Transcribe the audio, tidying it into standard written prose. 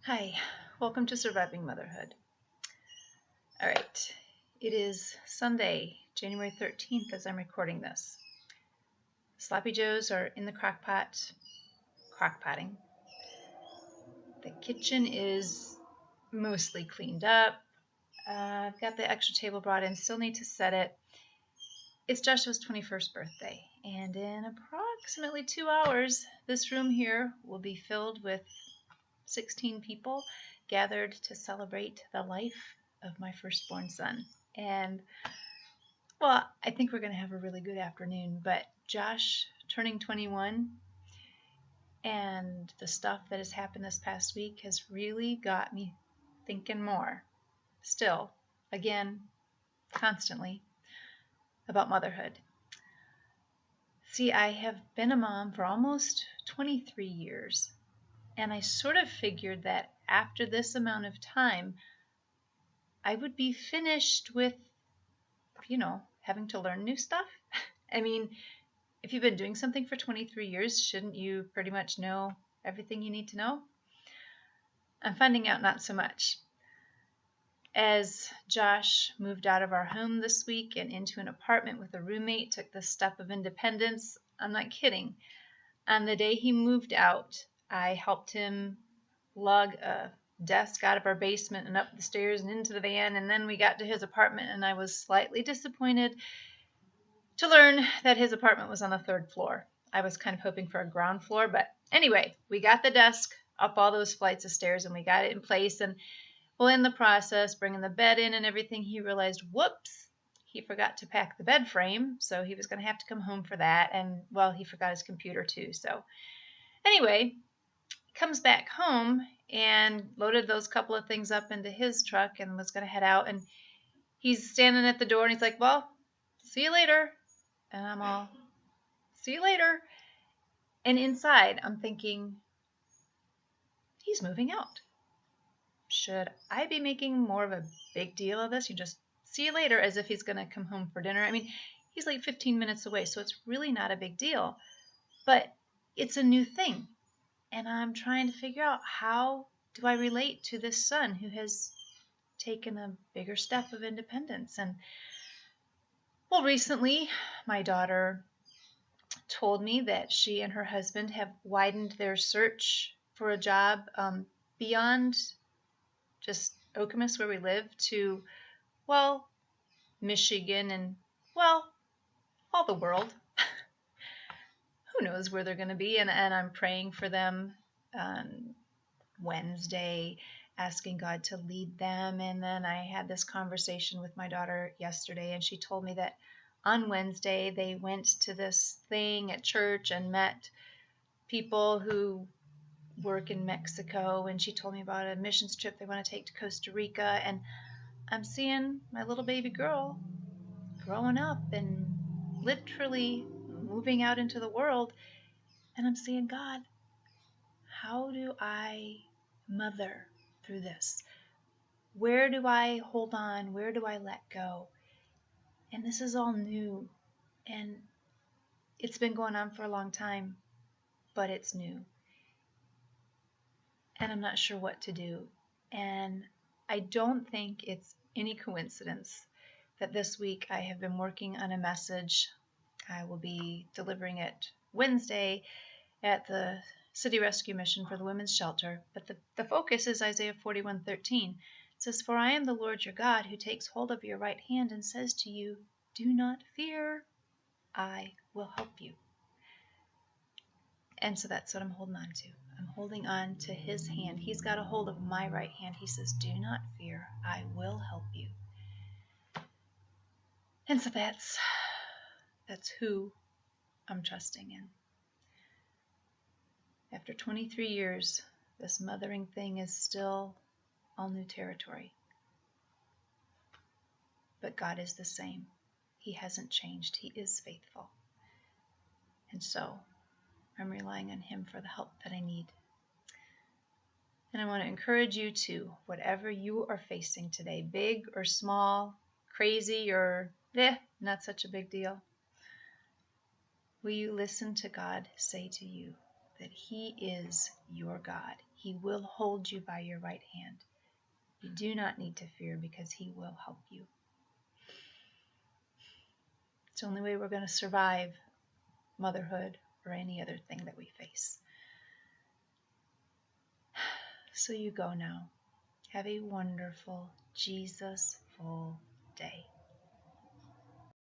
Hi, welcome to Surviving Motherhood. All right, it is Sunday, January 13th as I'm recording this. Sloppy Joes are in the crock-potting. The kitchen is mostly cleaned up. I've got the extra table brought in, still need to set it. It's Joshua's 21st birthday, and in approximately 2 hours, this room here will be filled with 16 people gathered to celebrate the life of my firstborn son. And, well, I think we're going to have a really good afternoon, but Josh turning 21 and the stuff that has happened this past week has really got me thinking more, still, again, constantly, about motherhood. See, I have been a mom for almost 23 years, and I sort of figured that after this amount of time, I would be finished with, having to learn new stuff. I mean, if you've been doing something for 23 years, shouldn't you pretty much know everything you need to know? I'm finding out not so much. As Josh moved out of our home this week and into an apartment with a roommate, took the step of independence, I'm not kidding. On the day he moved out, I helped him lug a desk out of our basement and up the stairs and into the van, and then we got to his apartment, and I was slightly disappointed to learn that his apartment was on the 3rd floor. I was kind of hoping for a ground floor, but anyway, we got the desk up all those flights of stairs and we got it in place, and well, in the process, bringing the bed in and everything, he realized, whoops, he forgot to pack the bed frame, so he was going to have to come home for that, and well, he forgot his computer too. So anyway, comes back home and loaded those couple of things up into his truck and was going to head out, and he's standing at the door and he's like, well, see you later. And I'm all, see you later. And inside I'm thinking, he's moving out. Should I be making more of a big deal of this? You just see you later, as if he's going to come home for dinner. I mean, he's like 15 minutes away, so it's really not a big deal, but it's a new thing. And I'm trying to figure out, how do I relate to this son who has taken a bigger step of independence? And well, recently my daughter told me that she and her husband have widened their search for a job beyond just Okemos, where we live, to, well, Michigan and, well, all the world. Who knows where they're going to be? And I'm praying for them on Wednesday, asking God to lead them. And then I had this conversation with my daughter yesterday, and she told me that on Wednesday they went to this thing at church and met people who work in Mexico, and she told me about a missions trip they want to take to Costa Rica, and I'm seeing my little baby girl growing up and literally moving out into the world, and I'm saying, God, how do I mother through this? Where do I hold on? Where do I let go? And this is all new, and it's been going on for a long time, but it's new. And I'm not sure what to do. And I don't think it's any coincidence that this week I have been working on a message. I will be delivering it Wednesday at the City Rescue Mission for the Women's Shelter. But the focus is Isaiah 41:13. It says, "For I am the Lord your God, who takes hold of your right hand and says to you, do not fear, I will help you." And so that's what I'm holding on to. I'm holding on to his hand. He's got a hold of my right hand. He says, do not fear, I will help you. And so that's who I'm trusting in. After 23 years, this mothering thing is still all new territory. But God is the same. He hasn't changed. He is faithful. And so I'm relying on him for the help that I need. And I want to encourage you to, whatever you are facing today, big or small, crazy or not such a big deal, will you listen to God say to you that He is your God. He will hold you by your right hand. You do not need to fear because He will help you. It's the only way we're going to survive motherhood or any other thing that we face. So you go now. Have a wonderful, Jesus-full day.